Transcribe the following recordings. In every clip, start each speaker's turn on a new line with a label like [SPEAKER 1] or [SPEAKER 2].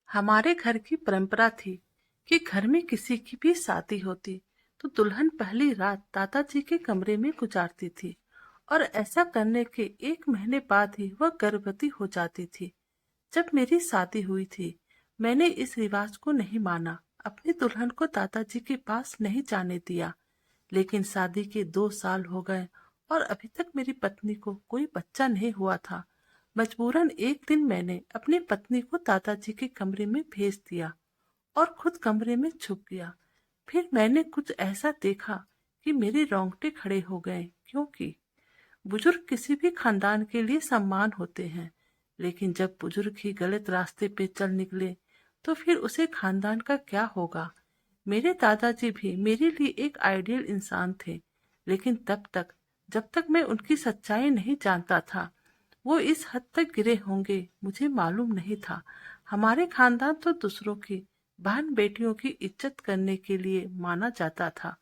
[SPEAKER 1] हमारे घर की परंपरा थी कि घर में किसी की भी शादी होती तो दुल्हन पहली रात दादाजी के कमरे में गुजारती थी और ऐसा करने के 1 महीने बाद ही वह गर्भवती हो जाती थी। जब मेरी शादी हुई थी, मैंने इस रिवाज को नहीं माना, अपनी दुल्हन को दादाजी के पास नहीं जाने दिया। लेकिन शादी के 2 साल हो गए और अभी तक मेरी पत्नी को कोई बच्चा नहीं हुआ था। मजबूरन एक दिन मैंने अपनी पत्नी को दादाजी के कमरे में भेज दिया और खुद कमरे में छुप गया। फिर मैंने कुछ ऐसा देखा कि मेरे रोंगटे खड़े हो गए, क्योंकि बुजुर्ग किसी भी खानदान के लिए सम्मान होते हैं, लेकिन जब बुजुर्ग ही गलत रास्ते पे चल निकले तो फिर उसे खानदान का क्या होगा। मेरे दादाजी भी मेरे लिए एक आइडियल इंसान थे, लेकिन तब तक जब तक मैं उनकी सच्चाई नहीं जानता था, वो इस हद तक गिरे होंगे मुझे मालूम नहीं था। हमारे खानदान तो दूसरों की बहन बेटियों की इज्जत करने के लिए माना जाता था।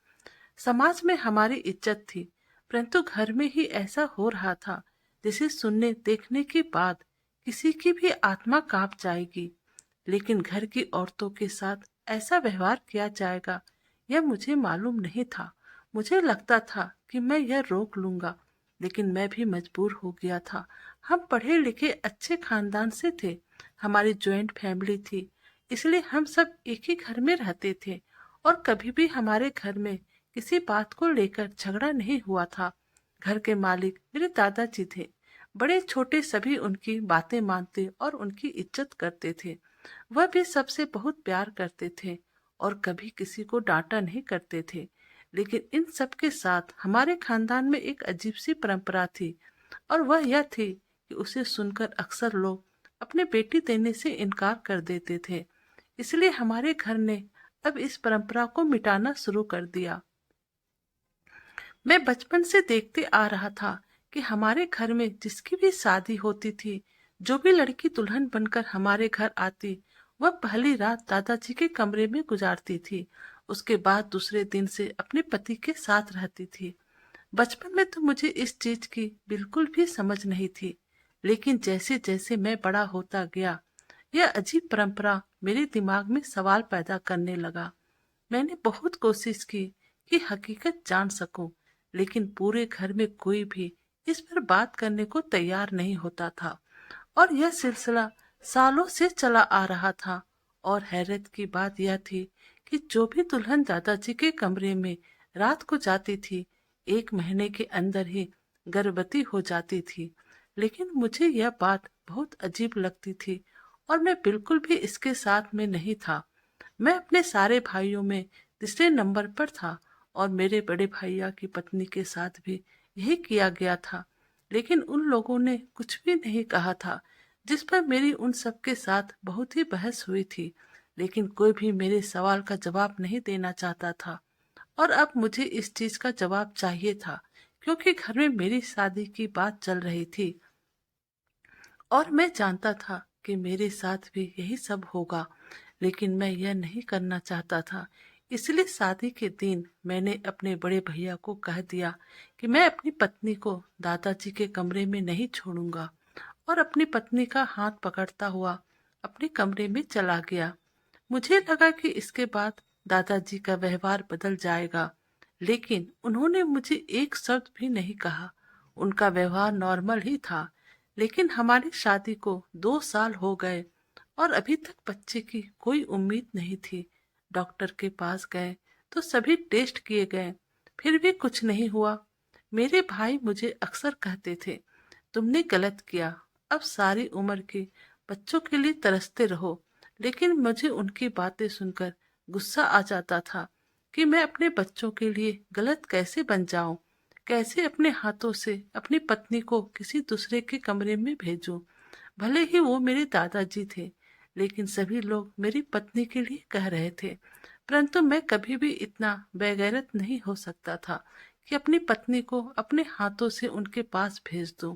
[SPEAKER 1] समाज में हमारी इज्जत थी, परंतु घर में ही ऐसा हो रहा था जिसे सुनने देखने के बाद किसी की भी आत्मा कांप जाएगी। लेकिन घर की औरतों के साथ ऐसा व्यवहार किया जाएगा यह मुझे मालूम नहीं था। मुझे लगता था कि मैं यह रोक लूंगा, लेकिन मैं भी मजबूर हो गया था। हम पढ़े लिखे अच्छे खानदान से थे, हमारी जॉइंट फैमिली थी, इसलिए हम सब एक ही घर में रहते थे और कभी भी हमारे घर में किसी बात को लेकर झगड़ा नहीं हुआ था। घर के मालिक मेरे दादाजी थे। बड़े छोटे सभी उनकी बातें मानते और उनकी इज्जत करते थे। वह भी सबसे बहुत प्यार करते थे और कभी किसी को डांटा नहीं करते थे। लेकिन इन सब के साथ हमारे खानदान में एक अजीब सी परंपरा थी, और वह यह थी कि उसे सुनकर अक्सर लोग अपने बेटी देने से इनकार कर देते थे। इसलिए हमारे घर ने अब इस परंपरा को मिटाना शुरू कर दिया। मैं बचपन से देखते आ रहा था कि हमारे घर में जिसकी भी शादी होती थी, जो भी लड़की दुल्हन बनकर हमारे घर आती, वह पहली रात दादाजी के कमरे में गुजारती थी। उसके बाद दूसरे दिन से अपने पति के साथ रहती थी। बचपन में तो मुझे इस चीज की बिल्कुल भी समझ नहीं थी, लेकिन जैसे जैसे मैं बड़ा होता गया, यह अजीब परंपरा मेरे दिमाग में सवाल पैदा करने लगा। मैंने बहुत कोशिश की कि हकीकत जान सकूं, लेकिन पूरे घर में कोई भी इस पर बात करने को तैयार नहीं होता था और यह सिलसिला सालों से चला आ रहा था। और हैरत की बात यह थी कि जो भी दुल्हन दादाजी के कमरे में रात को जाती थी, 1 महीने के अंदर ही गर्भवती हो जाती थी। लेकिन मुझे यह बात बहुत अजीब लगती थी और मैं बिल्कुल भी इसके साथ में नहीं था। मैं अपने सारे भाइयों में तीसरे नंबर पर था और मेरे बड़े भैया की पत्नी के साथ भी यही किया गया था। लेकिन उन लोगों ने कुछ भी नहीं कहा था, जिस पर मेरी उन सब के साथ बहुत ही बहस हुई थी। लेकिन कोई भी मेरे सवाल का जवाब नहीं देना चाहता था और अब मुझे इस चीज का जवाब चाहिए था, क्योंकि घर में मेरी शादी की बात चल रही थी और मैं जानता था कि मेरे साथ भी यही सब होगा। लेकिन मैं यह नहीं करना चाहता था। इसलिए शादी के दिन मैंने अपने बड़े भैया को कह दिया कि मैं अपनी पत्नी को दादाजी के कमरे में नहीं छोड़ूंगा, और अपनी पत्नी का हाथ पकड़ता हुआ अपने कमरे में चला गया। मुझे लगा कि इसके बाद दादाजी का व्यवहार बदल जाएगा, लेकिन उन्होंने मुझे एक शब्द भी नहीं कहा। उनका व्यवहार नॉर्मल ही था। लेकिन हमारी शादी को 2 साल हो गए और अभी तक बच्चे की कोई उम्मीद नहीं थी। डॉक्टर के पास गए तो सभी टेस्ट किए गए, फिर भी कुछ नहीं हुआ। मेरे भाई मुझे अक्सर कहते थे, तुमने गलत किया, अब सारी उम्र के बच्चों के लिए तरसते रहो। लेकिन मुझे उनकी बातें सुनकर गुस्सा आ जाता था कि मैं अपने बच्चों के लिए गलत कैसे बन जाऊं, कैसे अपने हाथों से अपनी पत्नी को किसी दूसरे के कमरे में भेजूं। भले ही वो मेरे दादाजी थे, लेकिन सभी लोग मेरी पत्नी के लिए कह रहे थे। परंतु मैं कभी भी इतना बेगैरत नहीं हो सकता था कि अपनी पत्नी को अपने हाथों से उनके पास भेज दूं।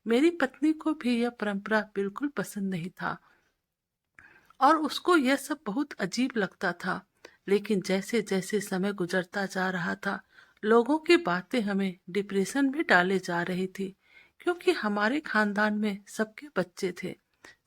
[SPEAKER 1] मेरी पत्नी को भी यह परंपरा बिल्कुल पसंद नहीं था और उसको यह सब बहुत अजीब लगता था। लेकिन जैसे जैसे समय गुजरता जा रहा था, लोगों की बातें हमें डिप्रेशन में डाले जा रही थी, क्योंकि हमारे खानदान में सबके बच्चे थे,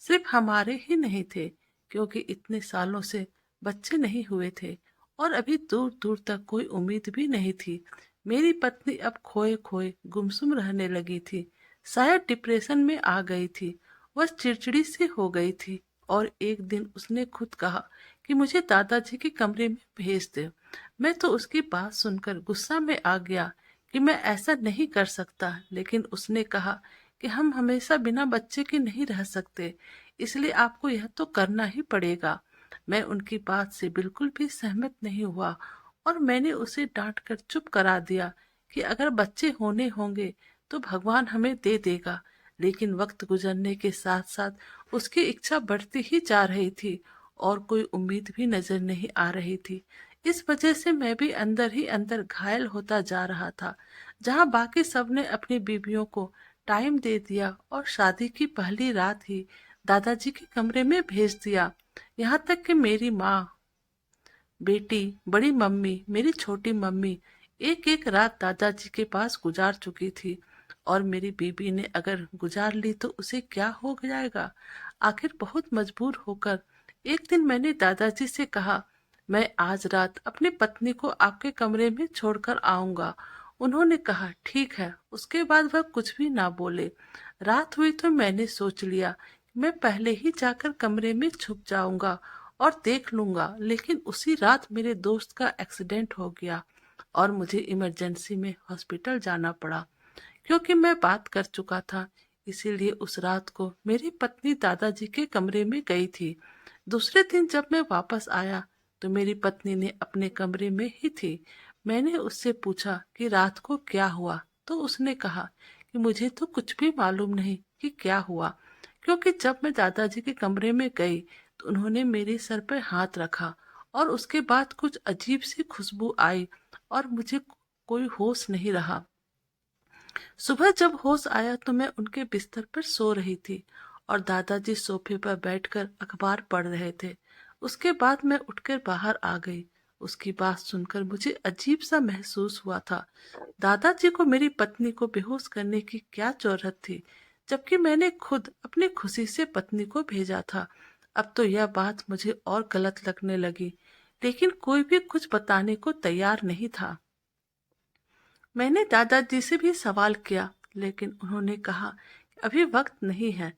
[SPEAKER 1] सिर्फ हमारे ही नहीं थे। क्योंकि इतने सालों से बच्चे नहीं हुए थे और अभी दूर दूर तक कोई उम्मीद भी नहीं थी। मेरी पत्नी अब खोए खोए गुमसुम रहने लगी थी, शायद डिप्रेशन में आ गई थी। वह चिड़चिड़ी सी हो गई थी और एक दिन उसने खुद कहा कि मुझे दादाजी के कमरे में भेज दे। मैं तो उसकी बात सुनकर गुस्सा में आ गया कि मैं ऐसा नहीं कर सकता, लेकिन उसने कहा कि हम हमेशा बिना बच्चे के नहीं रह सकते, इसलिए आपको यह तो करना ही पड़ेगा। मैं उनकी बात से बिल्कुल भी सहमत नहीं हुआ और मैंने उसे डांट कर चुप करा दिया कि अगर बच्चे होने होंगे तो भगवान हमें दे देगा। लेकिन वक्त गुजरने के साथ साथ उसकी इच्छा बढ़ती ही जा रही थी और कोई उम्मीद भी नजर नहीं आ रही थी। इस वजह से मैं भी अंदर ही अंदर घायल होता जा रहा था। जहां बाकी सबने अपनी बीवियों को टाइम दे दिया और शादी की पहली रात ही दादाजी के कमरे में भेज दिया। यहाँ तक कि मेरी माँ, बेटी, बड़ी मम्मी, मेरी छोटी मम्मी एक एक रात दादाजी के पास गुजार चुकी थी और मेरी बीबी ने अगर गुजार ली तो उसे क्या हो जाएगा। आखिर बहुत मजबूर होकर एक दिन मैंने दादाजी से कहा, मैं आज रात अपनी पत्नी को आपके कमरे में छोड़कर आऊंगा। उन्होंने कहा ठीक है। उसके बाद वह कुछ भी ना बोले। रात हुई तो मैंने सोच लिया मैं पहले ही जाकर कमरे में छुप जाऊंगा और देख लूंगा, लेकिन उसी रात मेरे दोस्त का एक्सीडेंट हो गया और मुझे इमरजेंसी में हॉस्पिटल जाना पड़ा। क्योंकि मैं बात कर चुका था, इसीलिए उस रात को मेरी पत्नी दादाजी के कमरे में गई थी। दूसरे दिन जब मैं वापस आया तो मेरी पत्नी ने अपने कमरे में ही थी। मैंने उससे पूछा कि रात को क्या हुआ, तो उसने कहा कि मुझे तो कुछ भी मालूम नहीं कि क्या हुआ, क्योंकि जब मैं दादाजी के कमरे में गई तो उन्होंने मेरे सर पर हाथ रखा और उसके बाद कुछ अजीब सी खुशबू आई और मुझे कोई होश नहीं रहा। सुबह जब होश आया तो मैं उनके बिस्तर पर सो रही थी और दादाजी सोफे पर बैठकर अखबार पढ़ रहे थे। उसके बाद मैं उठकर बाहर आ गई। उसकी बात सुनकर मुझे अजीब सा महसूस हुआ था। दादाजी को मेरी पत्नी को बेहोश करने की क्या जरूरत थी, जबकि मैंने खुद अपनी खुशी से पत्नी को भेजा था। अब तो यह बात मुझे और गलत लगने लगी, लेकिन कोई भी कुछ बताने को तैयार नहीं था। मैंने दादाजी से भी सवाल किया, लेकिन उन्होंने कहा कि अभी वक्त नहीं है,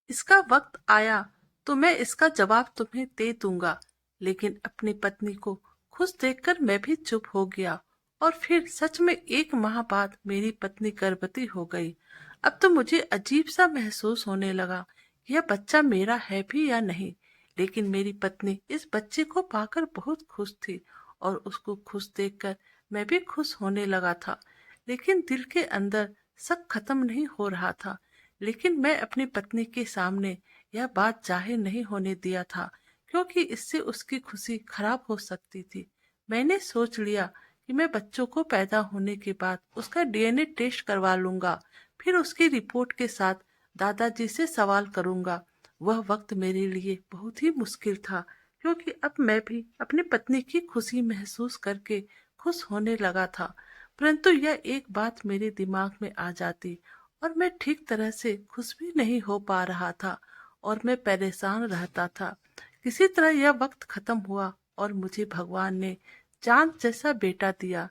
[SPEAKER 1] इसका वक्त आया तो मैं इसका जवाब तुम्हें दे दूंगा। लेकिन अपनी पत्नी को खुश देखकर मैं भी चुप हो गया और फिर सच में एक माह बाद मेरी पत्नी गर्भवती हो गई। अब तो मुझे अजीब सा महसूस होने लगा, यह बच्चा मेरा है भी या नहीं। लेकिन मेरी पत्नी इस बच्चे को पाकर बहुत खुश थी और उसको खुश देखकर मैं भी खुश होने लगा था। लेकिन दिल के अंदर शक खत्म नहीं हो रहा था। लेकिन मैं अपनी पत्नी के सामने यह बात जाहिर नहीं होने दिया था, क्योंकि इससे उसकी खुशी खराब हो सकती थी। मैंने सोच लिया कि मैं बच्चों को पैदा होने के बाद उसका डीएनए टेस्ट करवा लूंगा, फिर उसकी रिपोर्ट के साथ दादाजी से सवाल करूंगा। वह वक्त मेरे लिए बहुत ही मुश्किल था, क्योंकि अब मैं भी अपनी पत्नी की खुशी महसूस करके खुश होने लगा था। परंतु यह एक बात मेरे दिमाग में आ जाती और मैं ठीक तरह से खुश भी नहीं हो पा रहा था और मैं परेशान रहता था। किसी तरह यह वक्त खत्म हुआ और मुझे भगवान ने चांद जैसा बेटा दिया।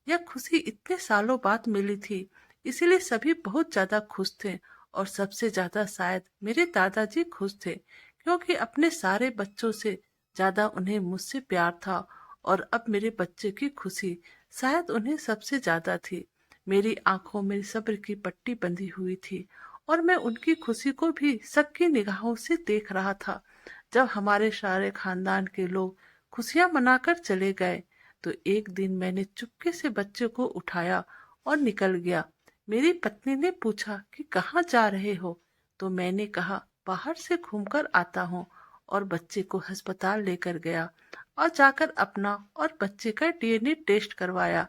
[SPEAKER 1] यह खुशी इतने सालों बाद मिली थी, इसीलिए सभी बहुत ज्यादा खुश थे और सबसे ज्यादा शायद मेरे दादाजी खुश थे, क्योंकि अपने सारे बच्चों से ज्यादा उन्हें मुझसे प्यार था और अब मेरे बच्चे की खुशी शायद उन्हें सबसे ज्यादा थी। मेरी आंखों में सब्र की पट्टी बंधी हुई थी और मैं उनकी खुशी को भी शक की निगाहों से देख रहा था। जब हमारे सारे खानदान के लोग खुशियां मनाकर चले गए तो एक दिन मैंने चुपके से बच्चे को उठाया और निकल गया। मेरी पत्नी ने पूछा कि कहाँ जा रहे हो, तो मैंने कहा बाहर से घूमकर आता हूँ और बच्चे को अस्पताल लेकर गया और जाकर अपना और बच्चे का डीएनए टेस्ट करवाया।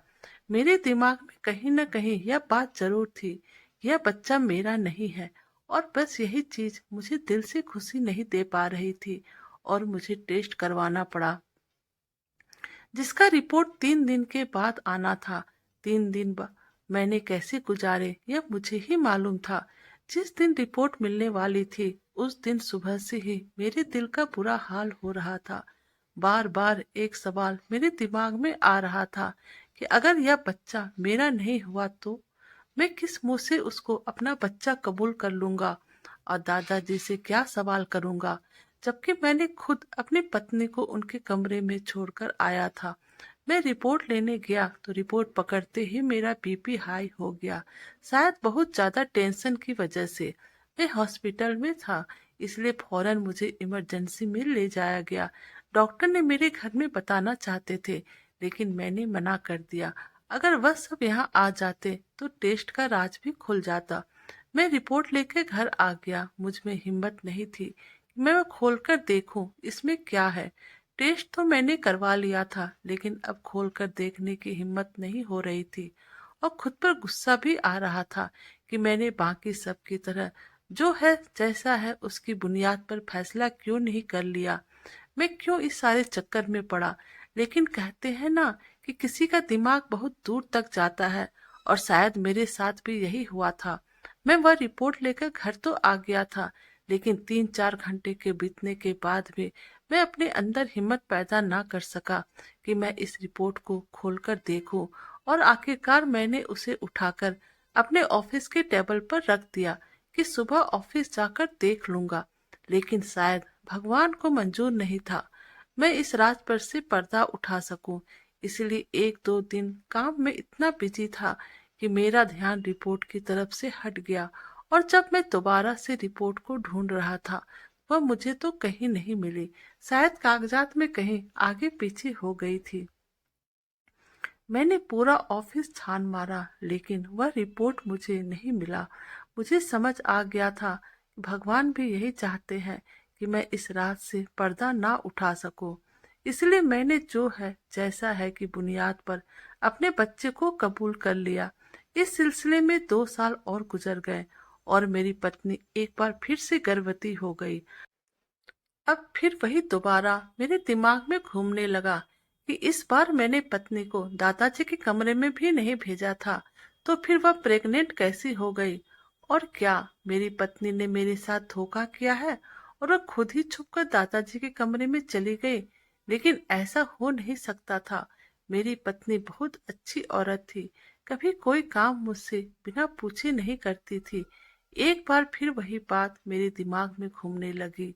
[SPEAKER 1] मेरे दिमाग में कहीं न कहीं यह बात जरूर थी, यह बच्चा मेरा नहीं है और बस यही चीज मुझे दिल से खुशी नहीं दे पा रही थी और मुझे टेस्ट करवाना पड़ा, जिसका रिपोर्ट 3 दिन के बाद आना था। 3 दिन मैंने कैसे गुजारे यह मुझे ही मालूम था। जिस दिन रिपोर्ट मिलने वाली थी उस दिन सुबह से ही मेरे दिल का बुरा हाल हो रहा था। बार बार एक सवाल मेरे दिमाग में आ रहा था कि अगर यह बच्चा मेरा नहीं हुआ तो मैं किस मुंह से उसको अपना बच्चा कबूल कर लूंगा और दादाजी से क्या सवाल करूंगा, जबकि मैंने खुद अपनी पत्नी को उनके कमरे में छोड़कर आया था। मैं रिपोर्ट लेने गया तो रिपोर्ट पकड़ते ही मेरा बीपी हाई हो गया, शायद बहुत ज्यादा टेंशन की वजह से। मैं हॉस्पिटल में था, इसलिए फौरन मुझे इमरजेंसी में ले जाया गया। डॉक्टर ने मेरे घर में बताना चाहते थे, लेकिन मैंने मना कर दिया। अगर वह सब यहाँ आ जाते तो टेस्ट का राज भी खुल जाता। मैं रिपोर्ट लेकर घर आ गया। मुझ में हिम्मत नहीं थी कि मैं खोलकर देखूं इसमें क्या है। टेस्ट तो मैंने करवा लिया था, लेकिन अब खोलकर देखने की हिम्मत नहीं हो रही थी और खुद पर गुस्सा भी आ रहा था कि मैंने बाकी सब की तरह जो है जैसा है उसकी बुनियाद पर फैसला क्यों नहीं कर लिया। मैं क्यों इस सारे चक्कर में पड़ा। लेकिन कहते हैं ना कि किसी का दिमाग बहुत दूर तक जाता है, और शायद मेरे साथ भी यही हुआ था। मैं वह रिपोर्ट लेकर घर तो आ गया था, लेकिन 3-4 घंटे के बीतने के बाद भी मैं अपने अंदर हिम्मत पैदा ना कर सका कि मैं इस रिपोर्ट को खोलकर देखूं। और आखिरकार मैंने उसे उठाकर अपने ऑफिस के टेबल पर रख दिया कि सुबह ऑफिस जाकर देख लूंगा। लेकिन शायद भगवान को मंजूर नहीं था मैं इस राज पर से पर्दा उठा सकूं। इसलिए 1-2 दिन काम में इतना बिजी था कि मेरा ध्यान रिपोर्ट की तरफ से हट गया। और जब मैं दोबारा से रिपोर्ट को ढूंढ रहा था, वह मुझे तो कहीं नहीं मिली। शायद कागजात में कहीं आगे पीछे हो गई थी। मैंने पूरा ऑफिस छान मारा, लेकिन वह रिपोर्ट मुझे नहीं मिला। मुझे समझ आ गया था कि भगवान भी यही चाहते हैं कि मैं इस रात से पर्दा ना उठा सकूं। इसलिए मैंने जो है जैसा है की बुनियाद पर अपने बच्चे को कबूल कर लिया। इस सिलसिले में 2 साल और गुजर गए और मेरी पत्नी एक बार फिर से गर्भवती हो गई। अब फिर वही दोबारा मेरे दिमाग में घूमने लगा कि इस बार मैंने पत्नी को दादाजी के कमरे में भी नहीं भेजा था, तो फिर वह प्रेग्नेंट कैसी हो गई। और क्या मेरी पत्नी ने मेरे साथ धोखा किया है और वह खुद ही छुपकर दादाजी के कमरे में चली गई। लेकिन ऐसा हो नहीं सकता था। मेरी पत्नी बहुत अच्छी औरत थी, कभी कोई काम मुझसे बिना पूछे नहीं करती थी। एक बार फिर वही बात मेरे दिमाग में घूमने लगी।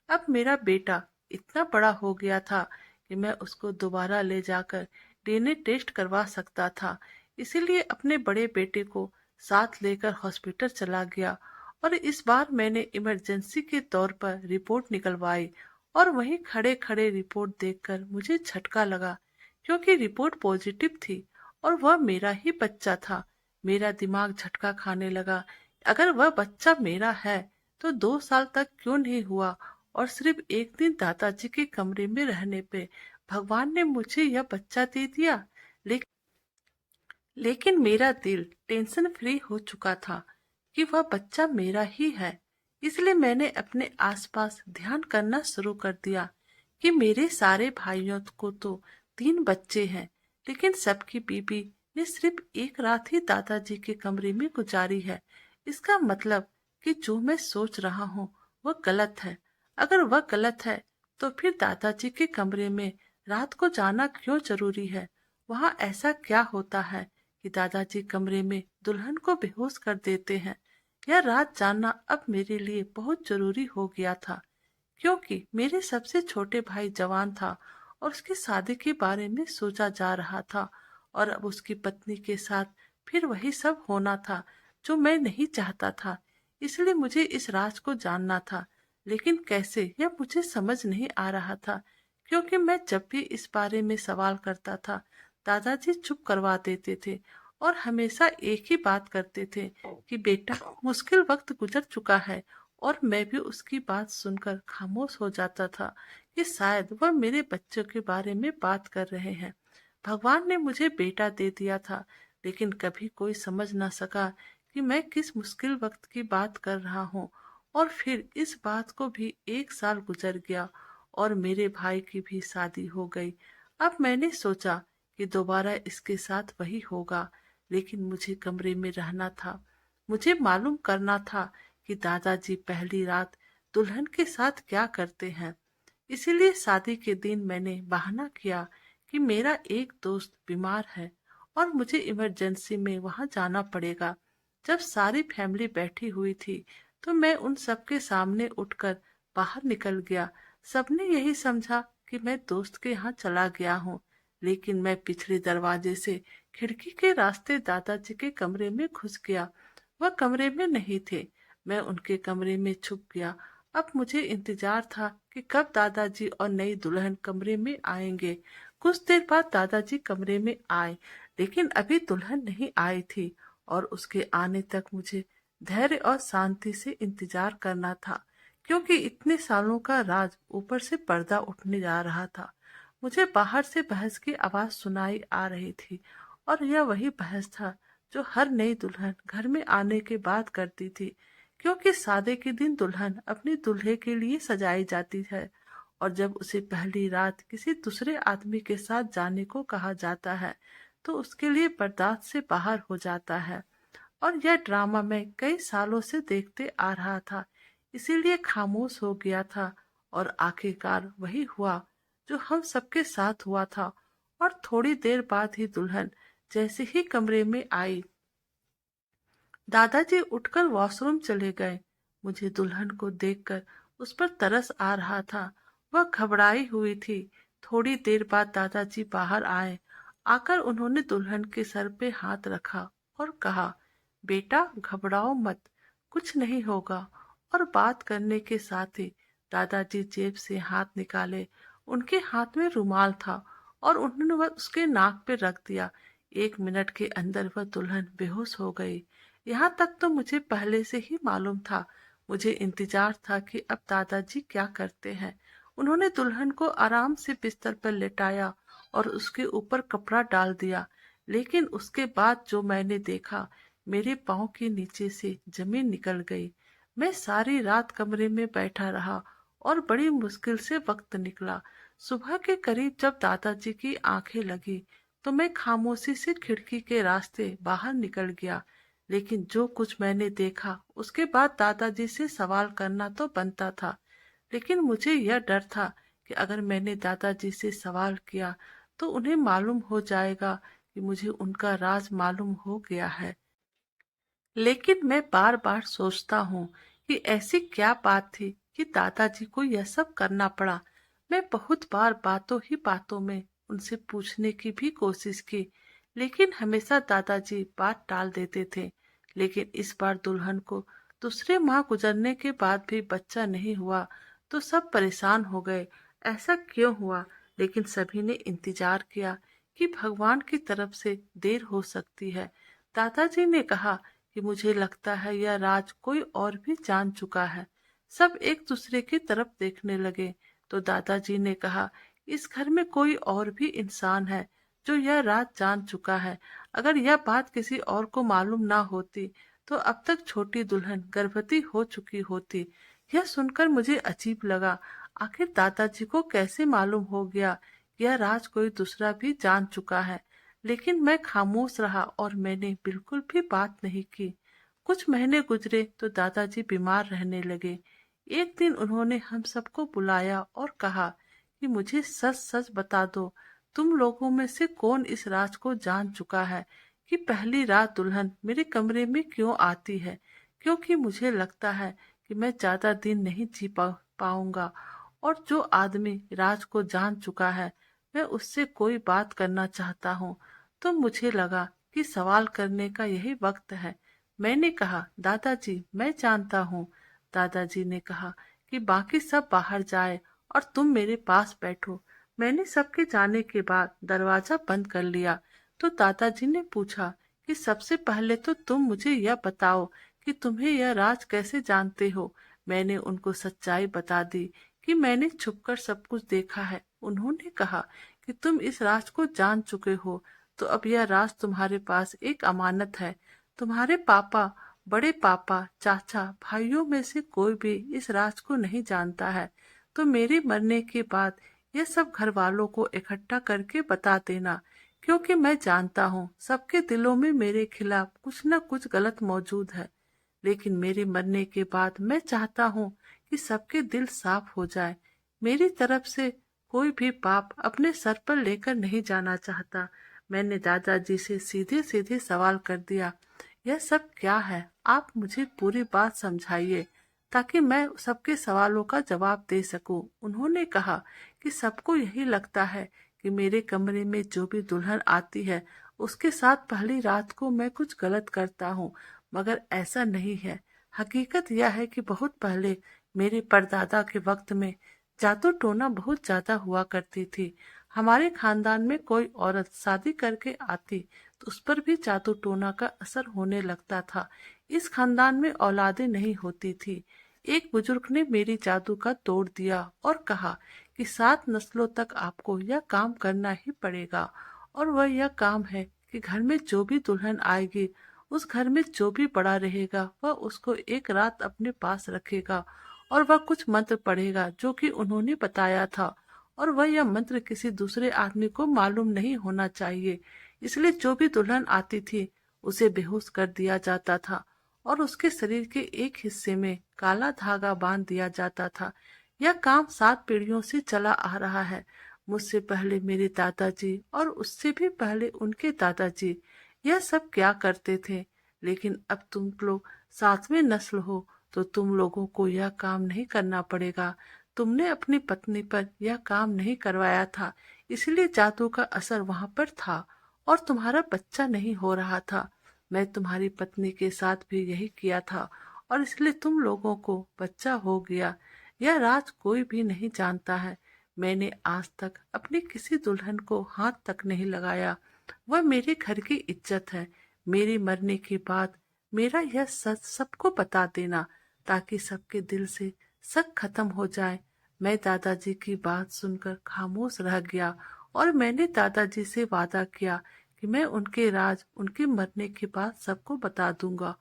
[SPEAKER 1] अब मेरा बेटा इतना बड़ा हो गया था कि मैं उसको दोबारा ले जाकर डीएनए टेस्ट करवा सकता था। इसीलिए अपने बड़े बेटे को साथ लेकर हॉस्पिटल चला गया और इस बार मैंने इमरजेंसी के तौर पर रिपोर्ट निकलवाई। और वहीं खड़े खड़े रिपोर्ट देखकर मुझे झटका लगा, क्योंकि रिपोर्ट पॉजिटिव थी और वह मेरा ही बच्चा था। मेरा दिमाग झटका खाने लगा। अगर वह बच्चा मेरा है तो 2 साल तक क्यों नहीं हुआ, और सिर्फ एक दिन दादाजी के कमरे में रहने पे भगवान ने मुझे यह बच्चा दे दिया। लेकिन लेकिन मेरा दिल टेंशन फ्री हो चुका था कि वह बच्चा मेरा ही है। इसलिए मैंने अपने आसपास ध्यान करना शुरू कर दिया कि मेरे सारे भाइयों को तो 3 बच्चे हैं, लेकिन सबकी बीबी ने सिर्फ एक रात ही दादाजी के कमरे में गुजारी है। इसका मतलब कि जो मैं सोच रहा हूँ वह गलत है। अगर वह गलत है तो फिर दादाजी के कमरे में रात को जाना क्यों जरूरी है। वहाँ ऐसा क्या होता है कि दादाजी कमरे में दुल्हन को बेहोश कर देते हैं। यह रात जानना अब मेरे लिए बहुत जरूरी हो गया था, क्योंकि मेरे सबसे छोटे भाई जवान था और उसकी शादी के बारे में सोचा जा रहा था। और अब उसकी पत्नी के साथ फिर वही सब होना था जो मैं नहीं चाहता था। इसलिए मुझे इस राज को जानना था, लेकिन कैसे यह मुझे समझ नहीं आ रहा था, क्योंकि मैं जब भी इस बारे में सवाल करता था दादाजी चुप करवा देते थे और हमेशा एक ही बात करते थे कि बेटा मुश्किल वक्त गुजर चुका है। और मैं भी उसकी बात सुनकर खामोश हो जाता था कि शायद वह मेरे बच्चों के बारे में बात कर रहे हैं। भगवान ने मुझे बेटा दे दिया था, लेकिन कभी कोई समझ ना सका कि मैं किस मुश्किल वक्त की बात कर रहा हूँ। और फिर इस बात को भी 1 साल गुजर गया और मेरे भाई की भी शादी हो गई। अब मैंने सोचा कि दोबारा इसके साथ वही होगा, लेकिन मुझे कमरे में रहना था। मुझे मालूम करना था कि दादाजी पहली रात दुल्हन के साथ क्या करते हैं। इसीलिए शादी के दिन मैंने बहाना किया कि मेरा एक दोस्त बीमार है और मुझे इमरजेंसी में वहां जाना पड़ेगा। जब सारी फैमिली बैठी हुई थी तो मैं उन सबके सामने उठकर बाहर निकल गया। सबने यही समझा कि मैं दोस्त के यहाँ चला गया हूँ, लेकिन मैं पिछले दरवाजे से खिड़की के रास्ते दादाजी के कमरे में घुस गया। वह कमरे में नहीं थे। मैं उनके कमरे में छुप गया। अब मुझे इंतजार था कि कब दादाजी और नई दुल्हन कमरे में आएंगे। कुछ देर बाद दादाजी कमरे में आए, लेकिन अभी दुल्हन नहीं आई थी और उसके आने तक मुझे धैर्य और शांति से इंतजार करना था, क्योंकि इतने सालों का राज ऊपर से पर्दा उठने जा रहा था। मुझे बाहर से बहस की आवाज सुनाई आ रही थी, और यह वही बहस था जो हर नई दुल्हन घर में आने के बाद करती थी, क्योंकि शादी के दिन दुल्हन अपनी दूल्हे के लिए सजाई जाती है, और जब उसे पहली रात किसी दूसरे आदमी के साथ जाने को कहा जाता है तो उसके लिए बर्दाश्त से बाहर हो जाता है। और यह ड्रामा मैं कई सालों से देखते आ रहा था, इसीलिए खामोश हो गया था। और आखिरकार वही हुआ जो हम सबके साथ हुआ था। और थोड़ी देर बाद ही दुल्हन जैसे ही कमरे में आई, दादाजी उठकर वॉशरूम चले गए। मुझे दुल्हन को देखकर उस पर तरस आ रहा था। वह घबराई हुई थी। थोड़ी देर बाद दादाजी बाहर आए। आकर उन्होंने दुल्हन के सर पे हाथ रखा और कहा, बेटा घबराओ मत, कुछ नहीं होगा। और बात करने के साथ ही दादाजी जेब से हाथ निकाले। उनके हाथ में रुमाल था और उन्होंने वह उसके नाक पे रख दिया। 1 मिनट के अंदर वह दुल्हन बेहोश हो गई। यहाँ तक तो मुझे पहले से ही मालूम था। मुझे इंतजार था कि अब दादाजी क्या करते हैं। उन्होंने दुल्हन को आराम से बिस्तर पर लेटाया और उसके ऊपर कपड़ा डाल दिया। लेकिन उसके बाद जो मैंने देखा, मेरे पाँव के नीचे से जमीन निकल गई। मैं सारी रात कमरे में बैठा रहा और बड़ी मुश्किल से वक्त निकला। सुबह के करीब जब दादाजी की आंखें लगी तो मैं खामोशी से खिड़की के रास्ते बाहर निकल गया। लेकिन जो कुछ मैंने देखा उसके बाद दादाजी से सवाल करना तो बनता था, लेकिन मुझे यह डर था कि अगर मैंने दादाजी से सवाल किया तो उन्हें मालूम हो जाएगा कि मुझे उनका राज मालूम हो गया है। लेकिन मैं बार बार सोचता हूँ कि ऐसी क्या बात थी कि दादाजी को यह सब करना पड़ा। मैं बहुत बार बातों ही बातों में उनसे पूछने की भी कोशिश की, लेकिन हमेशा दादाजी बात टाल देते थे। लेकिन इस बार दुल्हन को दूसरे माह गुजरने के बाद भी बच्चा नहीं हुआ तो सब परेशान हो गए। ऐसा क्यों हुआ? लेकिन सभी ने इंतजार किया कि भगवान की तरफ से देर हो सकती है। दादाजी ने कहा कि मुझे लगता है यह राज कोई और भी जान चुका है। सब एक दूसरे की तरफ देखने लगे तो दादाजी ने कहा, इस घर में कोई और भी इंसान है जो यह राज जान चुका है। अगर यह बात किसी और को मालूम ना होती तो अब तक छोटी दुल्हन गर्भवती हो चुकी होती। यह सुनकर मुझे अजीब लगा। आखिर दादाजी को कैसे मालूम हो गया कि यह राज कोई दूसरा भी जान चुका है। लेकिन मैं खामोश रहा और मैंने बिल्कुल भी बात नहीं की। कुछ महीने गुजरे तो दादाजी बीमार रहने लगे। एक दिन उन्होंने हम सबको बुलाया और कहा कि मुझे सच सच बता दो, तुम लोगों में से कौन इस राज को जान चुका है कि पहली रात दुल्हन मेरे कमरे में क्यों आती है। क्योंकि मुझे लगता है कि मैं ज्यादा दिन नहीं जी पाऊंगा, और जो आदमी राज को जान चुका है मैं उससे कोई बात करना चाहता हूँ। तो मुझे लगा कि सवाल करने का यही वक्त है। मैंने कहा, दादाजी मैं जानता हूँ। दादाजी ने कहा कि बाकी सब बाहर जाए और तुम मेरे पास बैठो। मैंने सबके जाने के बाद दरवाजा बंद कर लिया तो दादाजी ने पूछा कि सबसे पहले तो तुम मुझे यह बताओ कि तुम्हें यह राज कैसे जानते हो। मैंने उनको सच्चाई बता दी कि मैंने छुपकर सब कुछ देखा है। उन्होंने कहा कि तुम इस राज को जान चुके हो तो अब यह राज तुम्हारे पास एक अमानत है। तुम्हारे पापा, बड़े पापा, चाचा, भाइयों में से कोई भी इस राज को नहीं जानता है। तो मेरे मरने के बाद यह सब घर वालों को इकट्ठा करके बता देना, क्योंकि मैं जानता हूँ सबके दिलों में मेरे खिलाफ कुछ न कुछ गलत मौजूद है। लेकिन मेरे मरने के बाद मैं चाहता हूँ कि सबके दिल साफ हो जाए। मेरी तरफ से कोई भी पाप अपने सर पर लेकर नहीं जाना चाहता। मैंने दादाजी से सीधे सीधे सवाल कर दिया, यह सब क्या है? आप मुझे पूरी बात समझाइए ताकि मैं सबके सवालों का जवाब दे सकूं। उन्होंने कहा कि सबको यही लगता है कि मेरे कमरे में जो भी दुल्हन आती है उसके साथ पहली रात को मैं कुछ गलत करता हूँ, मगर ऐसा नहीं है। हकीकत यह है कि बहुत पहले मेरे परदादा के वक्त में जादू टोना बहुत ज्यादा हुआ करती थी। हमारे खानदान में कोई औरत शादी करके आती तो उस पर भी जादू टोना का असर होने लगता था। इस खानदान में औलादें नहीं होती थी। एक बुजुर्ग ने मेरी जादू का तोड़ दिया और कहा कि 7 नस्लों तक आपको यह काम करना ही पड़ेगा। और वह यह काम है कि घर में जो भी दुल्हन आएगी, उस घर में जो भी बड़ा रहेगा, वह उसको एक रात अपने पास रखेगा और वह कुछ मंत्र पढ़ेगा जो कि उन्होंने बताया था। और वह यह मंत्र किसी दूसरे आदमी को मालूम नहीं होना चाहिए। इसलिए जो भी दुल्हन आती थी उसे बेहोश कर दिया जाता था और उसके शरीर के एक हिस्से में काला धागा बांध दिया जाता था। यह काम 7 पीढ़ियों से चला आ रहा है। मुझसे पहले मेरे दादाजी और उससे भी पहले उनके दादाजी यह सब क्या करते थे। लेकिन अब तुम लोग 7वें नस्ल हो तो तुम लोगों को यह काम नहीं करना पड़ेगा। तुमने अपनी पत्नी पर यह काम नहीं करवाया था, इसलिए जादू का असर वहां पर था और तुम्हारा बच्चा नहीं हो रहा था। मैं तुम्हारी पत्नी के साथ भी यही किया था और इसलिए तुम लोगों को बच्चा हो गया। यह राज कोई भी नहीं जानता है। मैंने आज तक अपनी किसी दुल्हन को हाथ तक नहीं लगाया। वह मेरे घर की इज्जत है। मेरे मरने के बाद मेरा यह सच सबको बता देना ताकि सबके दिल से शक खत्म हो जाए। मैं दादाजी की बात सुनकर खामोश रह गया और मैंने दादाजी से वादा किया कि मैं उनके राज उनके मरने के बाद सबको बता दूंगा।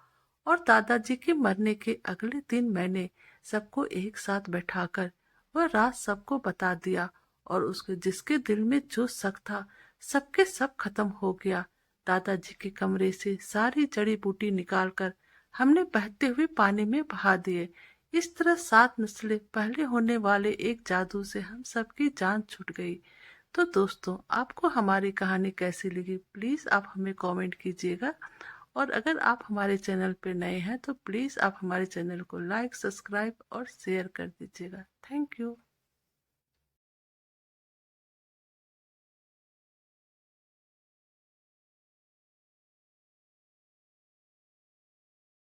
[SPEAKER 1] और दादाजी के मरने के अगले दिन मैंने सबको एक साथ बैठाकर वह राज सबको बता दिया और उसके जिसके दिल में जो शक था सबके सब खत्म हो गया। दादाजी के कमरे से सारी जड़ी बूटी निकालकर हमने बहते हुए पानी में बहा दिए। इस तरह 7 नस्लें पहले होने वाले एक जादू से हम सबकी जान छूट गई। तो दोस्तों, आपको हमारी कहानी कैसी लगी प्लीज़ आप हमें कमेंट कीजिएगा। और अगर आप हमारे चैनल पर नए हैं तो प्लीज़ आप हमारे चैनल को लाइक, सब्सक्राइब और शेयर कर दीजिएगा। Thank you.